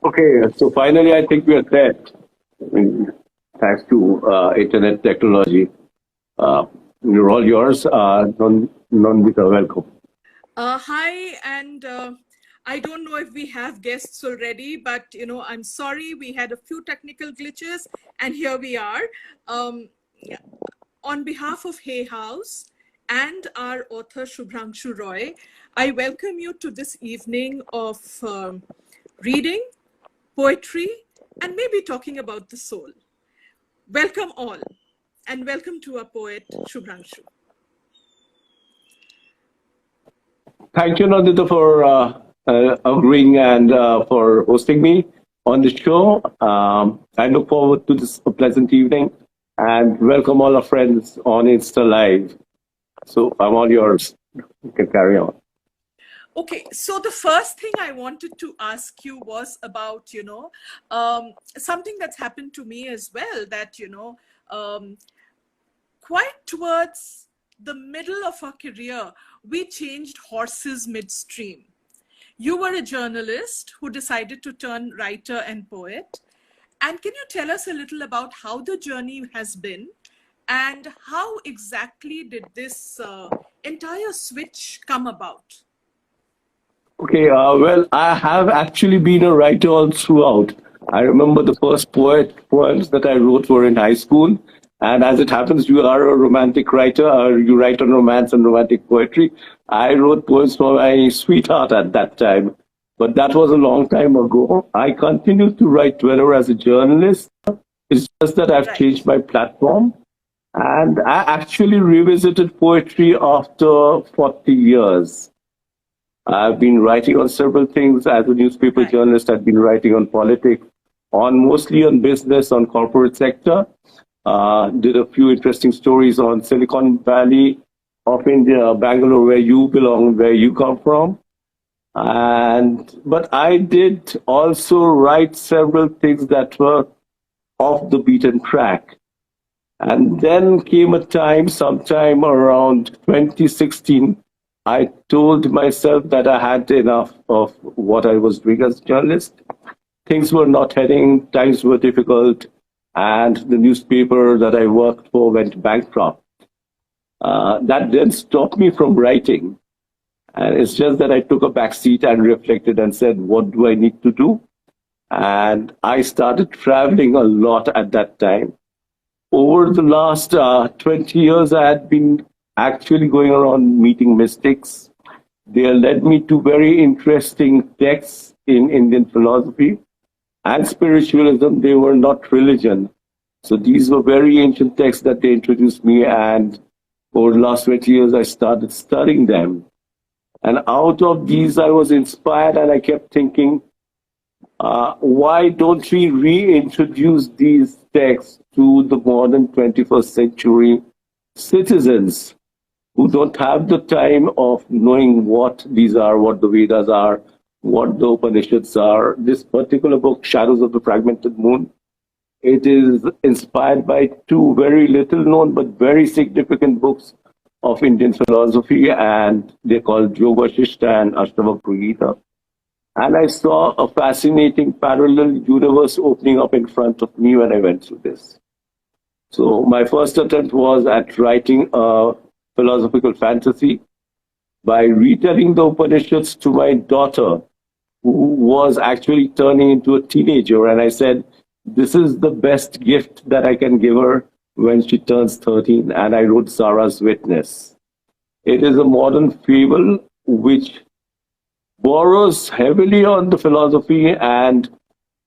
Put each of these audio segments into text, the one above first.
Okay, so finally, I think we are set. I mean, thanks to internet technology. Uh, you're all yours. Nandita, welcome. Hi, and I don't know if we have guests already, but I'm sorry we had a few technical glitches, and here we are. Um, on behalf of Hay House and our author Shubhrangshu Roy, I welcome you to this evening of reading, poetry, and maybe talking about the soul. Welcome all, and welcome to our poet Shubhrangshu. Thank you, Nandita, for agreeing and for hosting me on the show. I look forward to this pleasant evening and welcome all our friends on InstaLive. So I'm all yours. You can carry on. Okay, so the first thing I wanted to ask you was about, something that's happened to me as well, that, quite towards the middle of our career, we changed horses midstream. You were a journalist who decided to turn writer and poet. And can you tell us a little about how the journey has been and how exactly did this entire switch come about? Okay, well, I have actually been a writer all throughout. I remember the first poems that I wrote were in high school. And as it happens, you are a romantic writer, or you write on romance and romantic poetry. I wrote poems for my sweetheart at that time, but that was a long time ago. I continue to write whenever as a journalist. It's just that I've changed my platform. And I actually revisited poetry after 40 years. I've been writing on several things as a newspaper journalist. I've been writing on politics, mostly on business, on corporate sector. Did a few interesting stories on Silicon Valley of India, Bangalore, where you belong, where you come from. But I did also write several things that were off the beaten track. And then came a time, sometime around 2016, I told myself that I had enough of what I was doing as a journalist. Things were not heading, times were difficult, and the newspaper that I worked for went bankrupt. That didn't stop me from writing. And it's just that I took a back seat and reflected and said, what do I need to do? And I started traveling a lot at that time. Over the last 20 years, I had been actually going around meeting mystics. They led me to very interesting texts in Indian philosophy and spiritualism. They were not religion. So these were very ancient texts that they introduced me, and over the last 20 years, I started studying them. And out of these, I was inspired, and I kept thinking, why don't we reintroduce these texts to the modern 21st century citizens who don't have the time of knowing what these are, what the Vedas are, what the Upanishads are. This particular book, Shadows of the Fragmented Moon, it is inspired by two very little known but very significant books of Indian philosophy, and they're called Yoga Shishta and Ashtavakra Gita. And I saw a fascinating parallel universe opening up in front of me when I went through this. So my first attempt was at writing a philosophical fantasy by retelling the Upanishads to my daughter, who was actually turning into a teenager. And I said, this is the best gift that I can give her when she turns 13. And I wrote Zara's Witness. It is a modern fable which borrows heavily on the philosophy and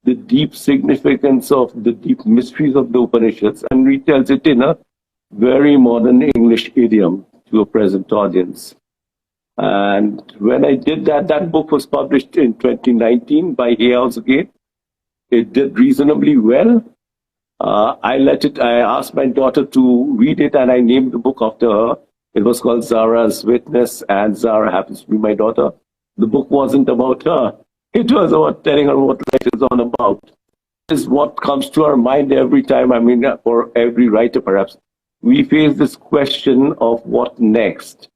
the deep significance of the deep mysteries of the Upanishads and retells it in a very modern English idiom to a present audience. And when I did that, that book was published in 2019 by Hay House again. It did reasonably well. I asked my daughter to read it, and I named the book after her. It was called Zara's Witness, and Zara happens to be my daughter. The book wasn't about her. It was about telling her what life is all about. This is what comes to our mind every time, for every writer perhaps. We face this question of what next.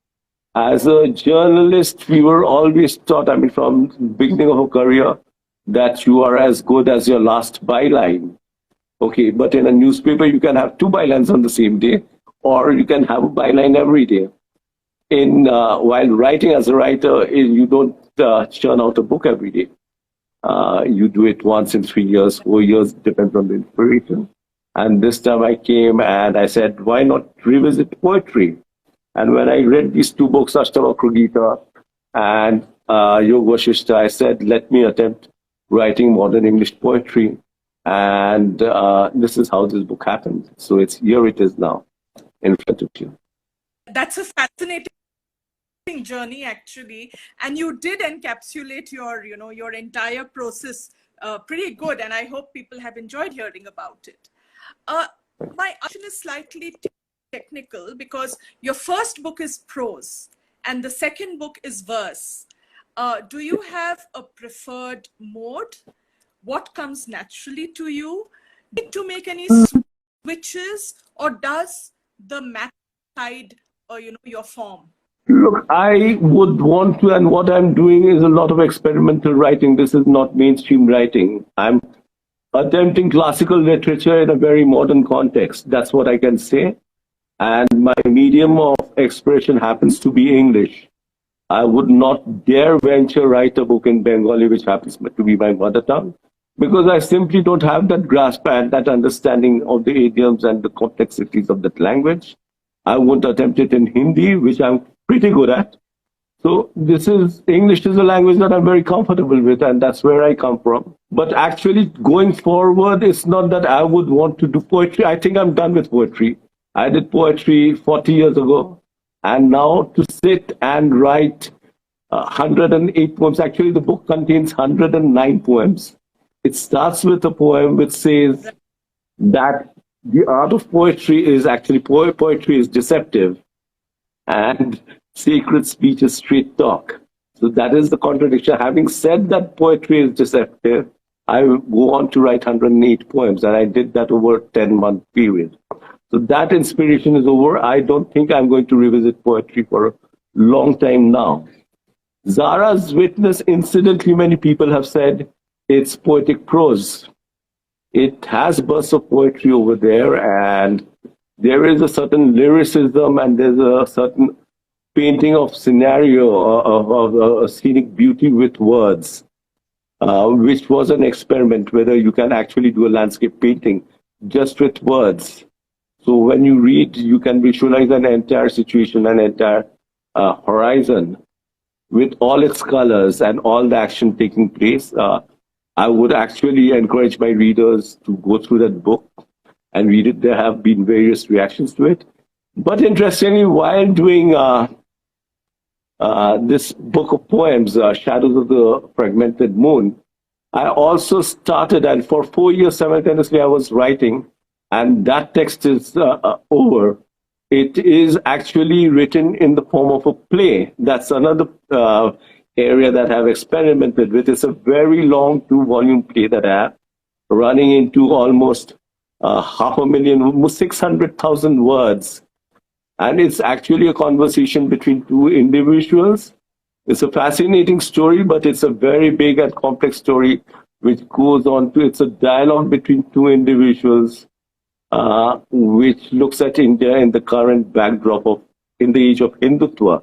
As a journalist, we were always taught, from the beginning of our career, that you are as good as your last byline. Okay, but in a newspaper, you can have two bylines on the same day, or you can have a byline every day. In while writing as a writer, you don't churn out a book every day. You do it once in 3 years, 4 years, depends on the inspiration. And this time I came and I said, why not revisit poetry? And when I read these two books, Ashtavakra Gita and Yoga Vashishta, I said, let me attempt writing modern English poetry. And this is how this book happened. So here it is now in front of you. That's a fascinating journey, actually, and you did encapsulate your entire process pretty good, and I hope people have enjoyed hearing about it. My question is slightly technical because your first book is prose and the second book is verse. Do you have a preferred mode? What comes naturally to you? Need to make any switches, or does the math side, your form? Look, I would want to, and what I'm doing is a lot of experimental writing. This is not mainstream writing. I'm attempting classical literature in a very modern context. That's what I can say. And my medium of expression happens to be English. I would not dare venture write a book in Bengali, which happens to be my mother tongue, because I simply don't have that grasp and that understanding of the idioms and the complexities of that language. I won't attempt it in Hindi, which I'm pretty good at. So English is a language that I'm very comfortable with, and that's where I come from. But actually going forward, it's not that I would want to do poetry. I think I'm done with poetry. I did poetry 40 years ago. And now to sit and write 108 poems. Actually, the book contains 109 poems. It starts with a poem which says that the art of poetry is actually, poetry is deceptive and sacred speech is straight talk. So that is the contradiction. Having said that poetry is deceptive, I go on to write 108 poems, and I did that over a 10-month period. So that inspiration is over. I don't think I'm going to revisit poetry for a long time now. Zara's Witness, incidentally, many people have said it's poetic prose. It has bursts of poetry over there, and there is a certain lyricism, and there's a certain painting of scenario, of a scenic beauty with words, which was an experiment, whether you can actually do a landscape painting just with words. So when you read, you can visualize an entire situation, an entire horizon with all its colors and all the action taking place. I would actually encourage my readers to go through that book and read it. There have been various reactions to it. But interestingly, while doing this book of poems, Shadows of the Fragmented Moon, I also started, and for 4 years simultaneously I was writing, and that text is over. It is actually written in the form of a play. That's another area that I've experimented with. It's a very long 2-volume play that I have, running into almost 500,000, almost 600,000 words. And it's actually a conversation between two individuals. It's a fascinating story, but it's a very big and complex story, which goes on to, it's a dialogue between two individuals, which looks at India in the current backdrop of, in the age of Hindutva.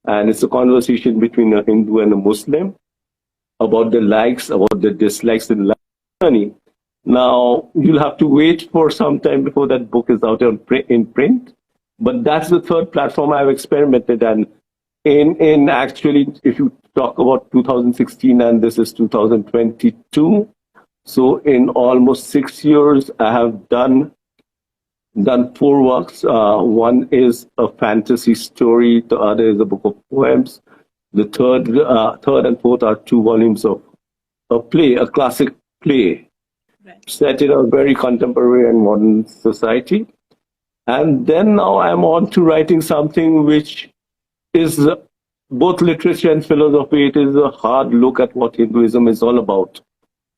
And it's a conversation between a Hindu and a Muslim about the likes, about the dislikes in life journey. Now, you'll have to wait for some time before that book is out in print. But that's the third platform I've experimented. And in actually, if you talk about 2016 and this is 2022, so in almost 6 years, I have done 4 works. One is a fantasy story. The other is a book of poems. The third and fourth are 2 volumes of a play, a classic play, set in a very contemporary and modern society. And then now I'm on to writing something which is both literature and philosophy. It is a hard look at what Hinduism is all about.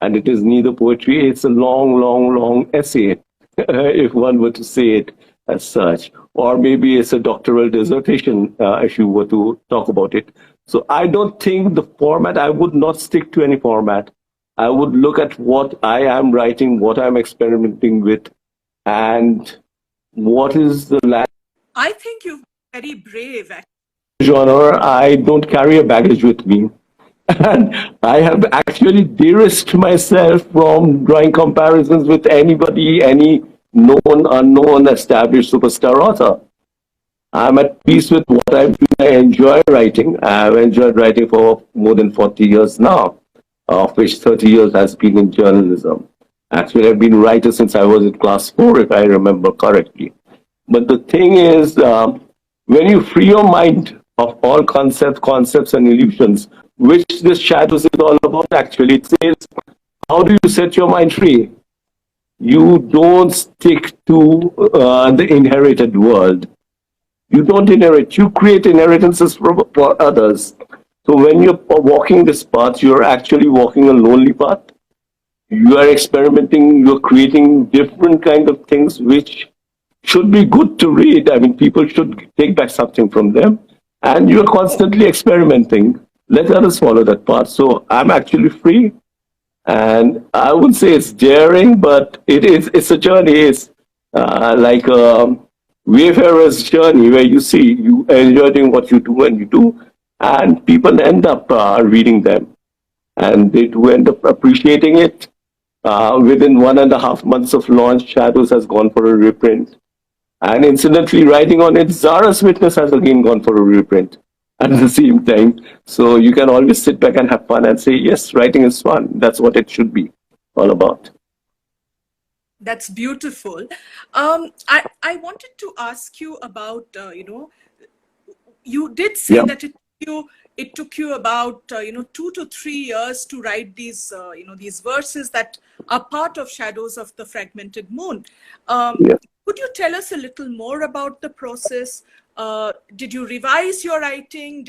And it is neither poetry, it's a long, long, long essay, if one were to say it as such. Or maybe it's a doctoral dissertation, if you were to talk about it. So I don't think the format, I would not stick to any format. I would look at what I am writing, what I'm experimenting with, and what is the I think you're very brave. genre. I don't carry a baggage with me. And I have actually de-risked myself from drawing comparisons with anybody, any known, unknown, established superstar author. I'm at peace with what I'm doing. I enjoy writing. I've enjoyed writing for more than 40 years now, of which 30 years has been in journalism. Actually, I've been a writer since I was in class 4, if I remember correctly. But the thing is, when you free your mind of all concepts and illusions, which this shadows is all about, actually, it says, how do you set your mind free? You don't stick to the inherited world. You don't inherit, you create inheritances for others. So when you're walking this path, you're actually walking a lonely path. You are experimenting, you're creating different kind of things which should be good to read. I mean, people should take back something from them. And you're constantly experimenting. Let others follow that path. So I'm actually free. And I would say it's daring, but it's a journey. It's like a wayfarer's journey where you see, you enjoy doing what you do and you do, and people end up reading them. And they do end up appreciating it. Within 1.5 months of launch, Shadows has gone for a reprint. And incidentally, writing on it, Zara's Witness has again gone for a reprint at the same time. So you can always sit back and have fun and say, yes, writing is fun. That's what it should be all about. That's beautiful. I wanted to ask you about, you did say Yeah. that it took you about 2 to 3 years to write these these verses that are part of Shadows of the Fragmented Moon. Yeah. Could you tell us a little more about the process? Did you revise your writing?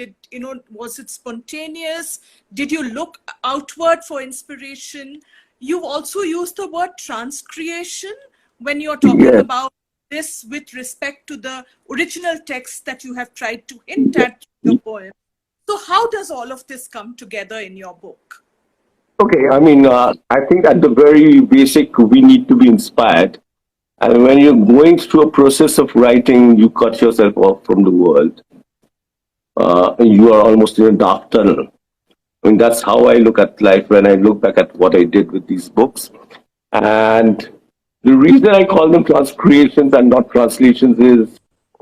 Was it spontaneous? Did you look outward for inspiration? You've also used the word transcreation when you're talking Yeah. about this with respect to the original text that you have tried to hint at in your poem. So how does all of this come together in your book? Okay. I mean, I think at the very basic, we need to be inspired. And when you're going through a process of writing, you cut yourself off from the world. You are almost in a dark tunnel. I mean, that's how I look at life when I look back at what I did with these books. And the reason I call them transcreations and not translations is.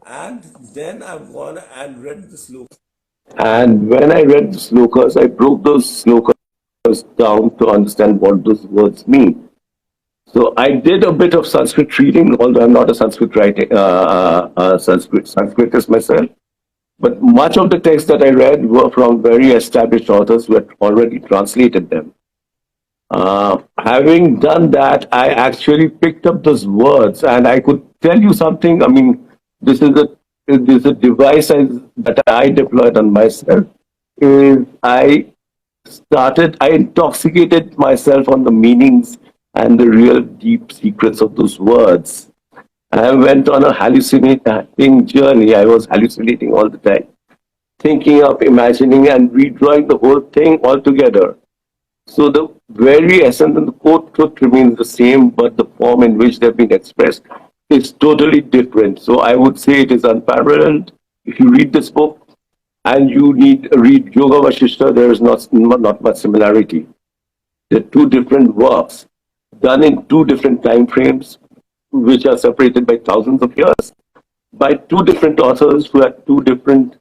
And then I've gone and read the slokas. And when I read the slokas, I broke those slokas down to understand what those words mean. So I did a bit of Sanskrit reading, although I'm not a Sanskrit writing, Sanskritist myself. But much of the texts that I read were from very established authors who had already translated them. Having done that, I actually picked up those words, and I could tell you something. I mean, this is a device that I deployed on myself. Is I intoxicated myself on the meanings and the real deep secrets of those words. I went on a hallucinating journey. I was hallucinating all the time, thinking of, imagining, and redrawing the whole thing altogether. So the very essence and the core truth remains the same, but the form in which they've been expressed is totally different. So I would say it is unparalleled. If you read this book and you read Yoga Vasishta, there is not much similarity. They're two different works done in two different time frames, which are separated by thousands of years, by two different authors who had two different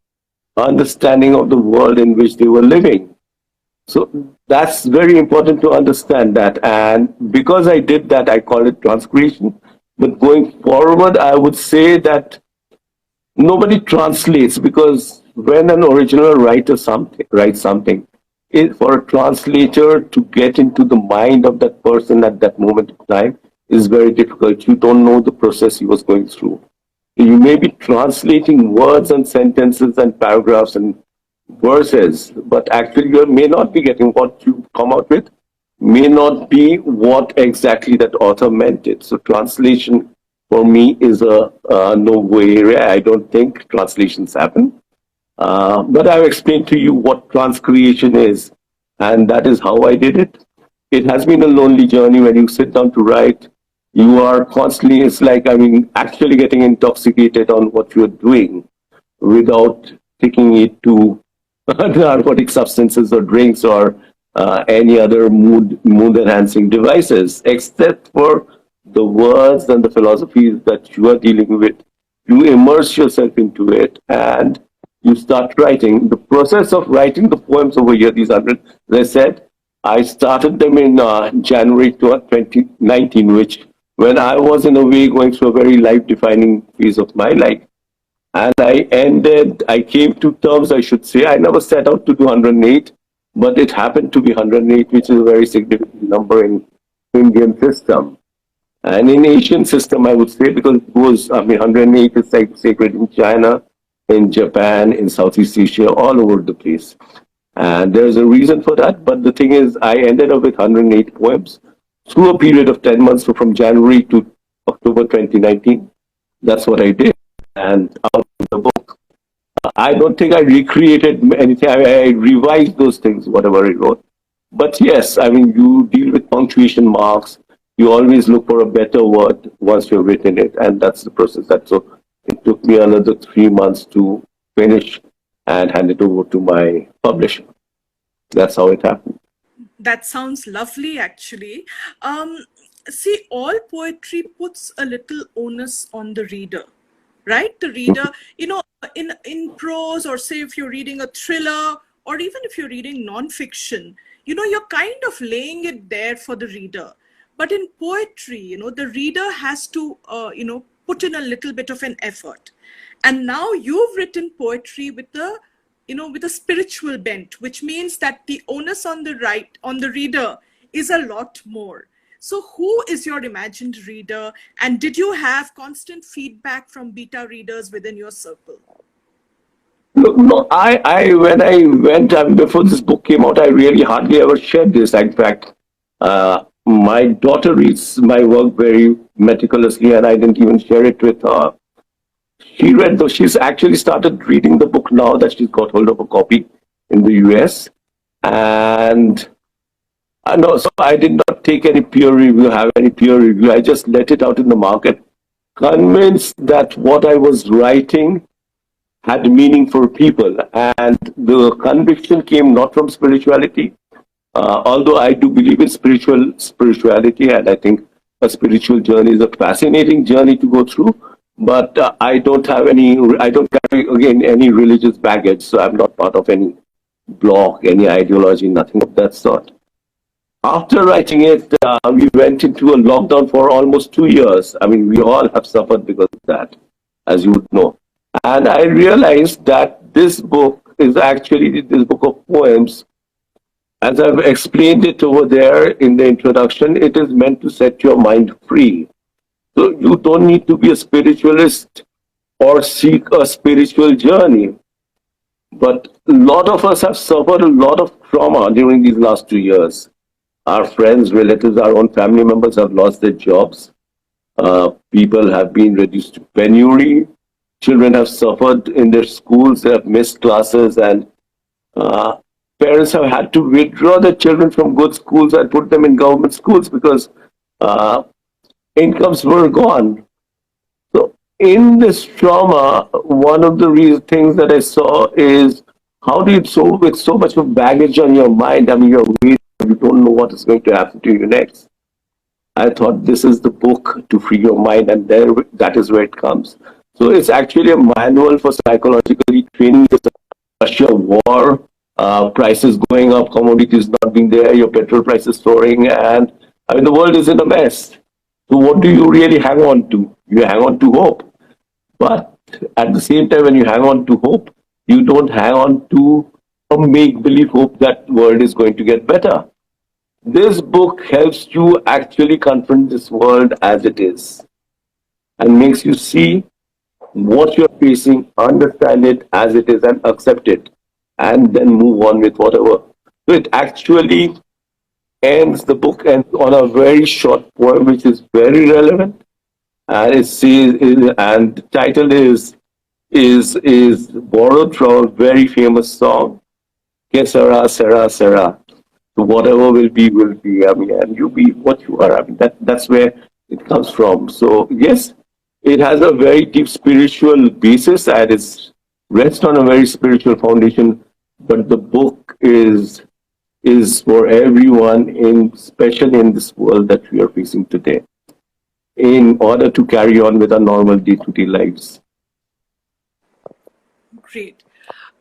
understanding of the world in which they were living. So that's very important to understand that. And because I did that, I call it transcreation. But going forward, I would say that nobody translates, because when an original writer writes something, for a translator to get into the mind of that person at that moment of time is very difficult. You don't know the process he was going through. You may be translating words and sentences and paragraphs and verses, but actually you may not be getting what you come out with, may not be what exactly that author meant it. So translation for me is a no-go area. I don't think translations happen. But I've explained to you what transcreation is, and that is how I did it. it has been a lonely journey. When you sit down to write, you are constantly, it's like, I mean, actually getting intoxicated on what you're doing without taking it to narcotic substances or drinks or any other mood enhancing devices, except for the words and the philosophies that you are dealing with. You immerse yourself into it and you start writing. The process of writing the poems over here, these 100, as I said, I started them in January 2019, which when I was in a way going through a very life defining phase of my life. And I came to terms, I should say. I never set out to do 108, but it happened to be 108, which is a very significant number in Indian system. And in Asian system, I would say, because it was, I mean, 108 is like sacred in China, in Japan, in Southeast Asia, all over the place. And there's a reason for that. But the thing is, I ended up with 108 poems through a period of 10 months, so from January to October 2019. That's what I did. And out of the book, I don't think I recreated anything. I revised those things, whatever I wrote. But yes, I mean, you deal with punctuation marks. You always look for a better word once you've written it. And that's the process. So it took me another 3 months to finish and hand it over to my publisher. That's how it happened. That sounds lovely, actually. See, all poetry puts a little onus on the reader, right? The reader, in prose, or say if you're reading a thriller, or even if you're reading nonfiction, you're kind of laying it there for the reader. But in poetry, the reader has to, put in a little bit of an effort. And now you've written poetry with a spiritual bent, which means that the onus on the reader is a lot more. So who is your imagined reader? And did you have constant feedback from beta readers within your circle? No, when I went, before this book came out, I really hardly ever shared this. In fact, my daughter reads my work very meticulously, and I didn't even share it with her. She read, though she's actually started reading the book now that she's got hold of a copy in the US. And I know, so I did not take any peer review, have any peer review. I just let it out in the market, convinced that what I was writing had meaning for people. And the conviction came not from spirituality, although I do believe in spirituality, and I think a spiritual journey is a fascinating journey to go through. But I don't carry, again, any religious baggage, so I'm not part of any block, any ideology, nothing of that sort. After writing it, we went into a lockdown for almost 2 years. I mean, we all have suffered because of that, as you would know. And I realized that this book is actually this book of poems. As I've explained it over there in the introduction, it is meant to set your mind free. So you don't need to be a spiritualist or seek a spiritual journey. But a lot of us have suffered a lot of trauma during these last 2 years. Our friends, relatives, our own family members have lost their jobs. People have been reduced to penury. Children have suffered in their schools. They have missed classes, and parents have had to withdraw their children from good schools and put them in government schools because incomes were gone. So in this trauma, one of the things that I saw is how do you, so with so much of baggage on your mind, I mean, you don't know what is going to happen to you next. I thought this is the book to free your mind, and that is where it comes. So it's actually a manual for psychologically training yourself. Russia war, prices going up, commodities not being there, your petrol prices soaring, and I mean the world is in a mess. So what do you really hang on to? You hang on to hope. But at the same time, when you hang on to hope, you don't hang on to a make-believe hope that the world is going to get better. This book helps you actually confront this world as it is and makes you see what you're facing, understand it as it is and accept it, and then move on with whatever. So it actually the book ends on a very short poem which is very relevant, and and the title is borrowed from a very famous song, Que sera, sera, sera. So whatever will be, will be. I mean, and you be what you are. I mean, that's where it comes from. So yes, it has a very deep spiritual basis and it's rests on a very spiritual foundation. But the book is for everyone, in especially in this world that we are facing today, in order to carry on with our normal day-to-day lives. Great.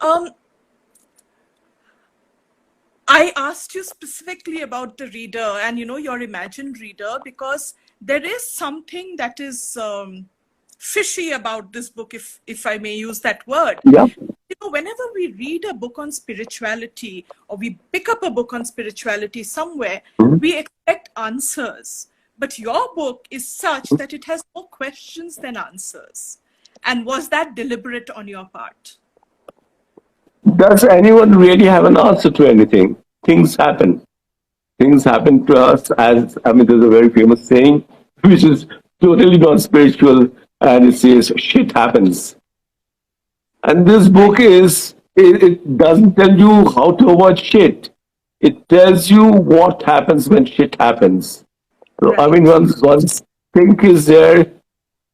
Um, I asked you specifically about the reader and your imagined reader because there is something that is fishy about this book, if I may use that word. Yeah. Whenever we read a book on spirituality or we pick up a book on spirituality somewhere, Mhm. we expect answers. But your book is such that it has more questions than answers. And was that deliberate on your part? Does anyone really have an answer to anything? Things happen. Things happen to us. As I mean, there's a very famous saying, which is totally not spiritual, and it says, "Shit happens." And this Right, book it doesn't tell you how to avoid shit. It tells you what happens when shit happens. So I mean, right, once stink is there,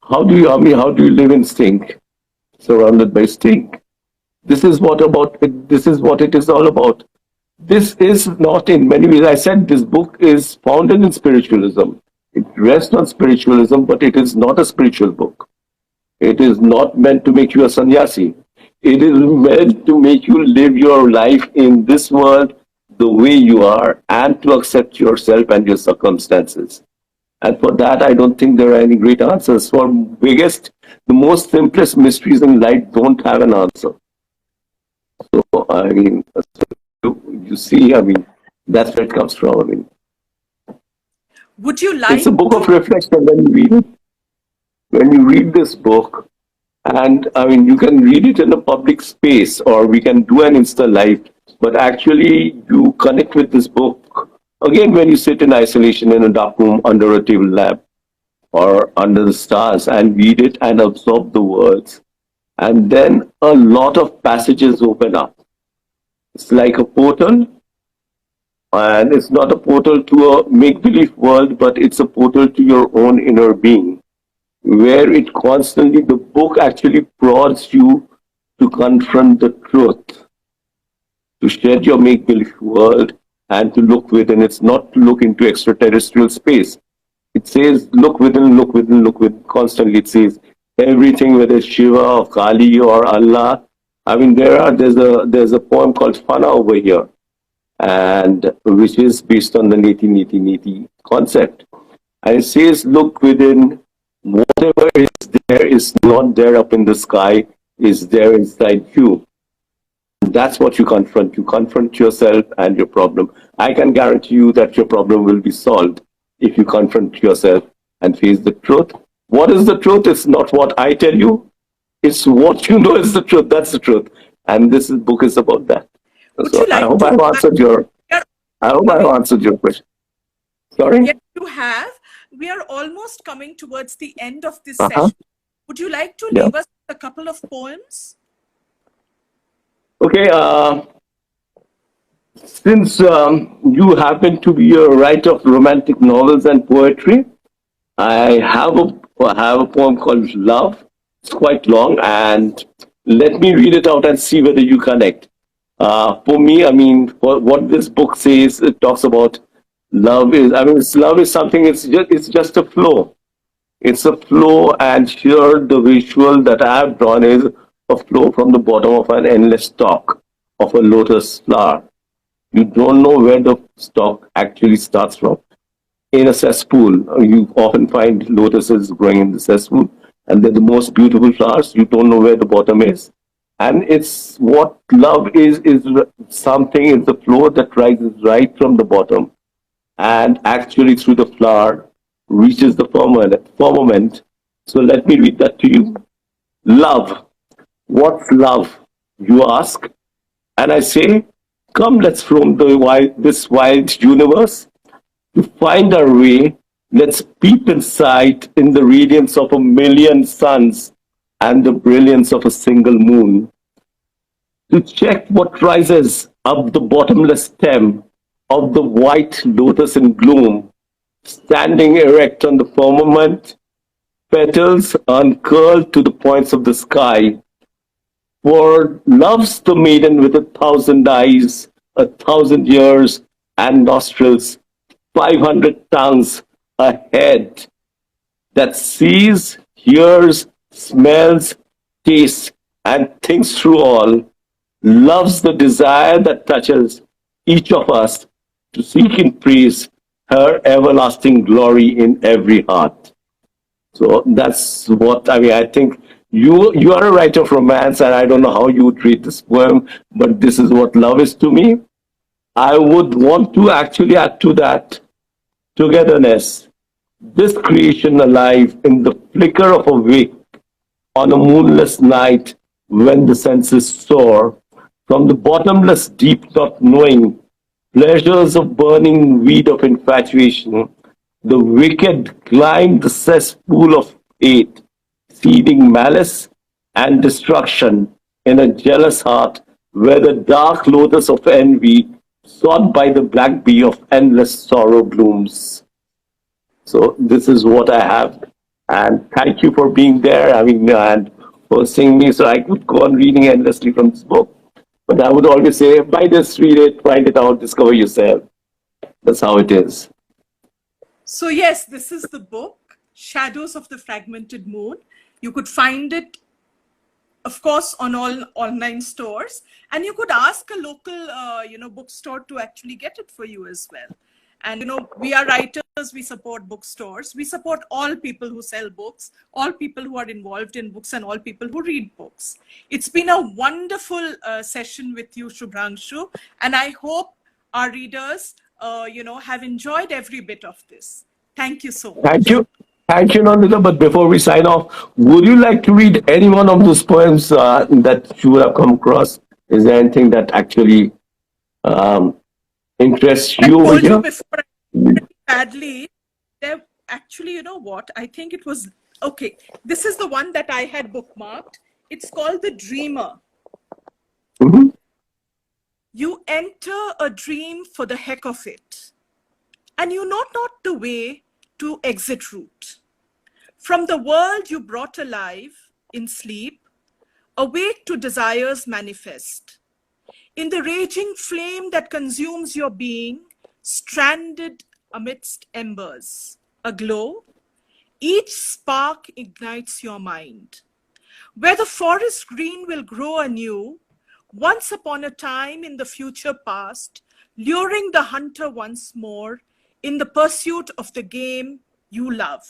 how do you live in stink? Surrounded by stink. This is what it is all about. This is not, in many ways, I said this book is founded in spiritualism. It rests on spiritualism, but it is not a spiritual book. It is not meant to make you a sannyasi. It is meant to make you live your life in this world the way you are and to accept yourself and your circumstances. And for that, I don't think there are any great answers. For the most simplest mysteries in life don't have an answer. So, I mean, you see, I mean, that's where it comes from. I mean, would you it's a like book to? of reflection when you read this book, and I mean, you can read it in a public space, or we can do an InstaLive. But actually, you connect with this book again when you sit in isolation in a dark room under a table lamp or under the stars and read it and absorb the words. And then a lot of passages open up. It's like a portal, and it's not a portal to a make believe world, but it's a portal to your own inner being, where the book actually prods you to confront the truth, to shed your make believe world and to look within. It's not to look into extraterrestrial space. It says, look within, look within, look within. Constantly, it says everything, whether it's Shiva or Kali or Allah. I mean, there's a poem called Fana over here, and which is based on the Neti Neti Neti concept. And it says, look within. Whatever is there is not there up in the sky, is there inside you. That's what you confront. You confront yourself and your problem. I can guarantee you that your problem will be solved if you confront yourself and face the truth. What is the truth? It's not what I tell you. It's what you know is the truth. That's the truth. And book is about that. Would you So like to? I hope I've Coming. answered your question. Sorry? Yes, you have. We are almost coming towards the end of this Uh-huh. session. Would you like to Yeah. leave us with a couple of poems? Okay. Since you happen to be a writer of romantic novels and poetry, I have a poem called Love. It's quite long, and let me read it out and see whether you connect. For me, I mean, what this book says, it talks about love is. I mean, love is something. It's just a flow. It's a flow, and here the visual that I have drawn is a flow from the bottom of an endless stalk of a lotus flower. You don't know where the stalk actually starts from. In a cesspool, you often find lotuses growing in the cesspool, and they're the most beautiful flowers. You don't know where the bottom is. And it's what love is something, is the flow that rises right from the bottom and actually through the flower reaches the firmament. So let me read that to you. Love. What's love? You ask. And I say, come, let's roam this wild universe to find our way. Let's peep inside in the radiance of a million suns and the brilliance of a single moon to check what rises up the bottomless stem of the white lotus in bloom, standing erect on the firmament, petals uncurled to the points of the sky. For love's the maiden with 1,000 eyes, 1,000 ears, and nostrils, 500 tongues ahead, that sees, hears, smells, tastes, and thinks through all, loves the desire that touches each of us to seek and praise her everlasting glory in every heart. So that's what I mean. I think you are a writer of romance, and I don't know how you would read this poem, but this is what love is to me. I would want to actually add to that togetherness, this creation alive in the flicker of a wick on a moonless night when the senses soar, from the bottomless deep not knowing pleasures of burning weed of infatuation, the wicked climb the cesspool of hate, seeding malice and destruction in a jealous heart where the dark lotus of envy, sought by the black bee of endless sorrow, blooms. So this is what I have. And thank you for being there. I mean, and for seeing me. So I could go on reading endlessly from this book. But I would always say, buy this, read it, find it out, discover yourself. That's how it is. So yes, this is the book, Shadows of the Fragmented Moon. You could find it, of course, on all online stores, and you could ask a local, bookstore to actually get it for you as well. And we are writers, we support bookstores, we support all people who sell books, all people who are involved in books, and all people who read books. It's been a wonderful session with you, Shubhrangshu, and I hope our readers have enjoyed every bit of this. Thank you so Thank much. you. Thank you, Nandita. But before we sign off, would you like to read any one of those poems that you would have come across? Is there anything that actually um, interests I you over told you here? before, I read pretty badly. There, actually, you know what? I think it was okay. This is the one that I had bookmarked. It's called The Dreamer. Mhm. You enter a dream for the heck of it, and you know not the way to exit route. From the world you brought alive in sleep, awake to desires manifest. In the raging flame that consumes your being, stranded amidst embers, aglow, each spark ignites your mind. Where the forest green will grow anew, once upon a time in the future past, luring the hunter once more in the pursuit of the game you love.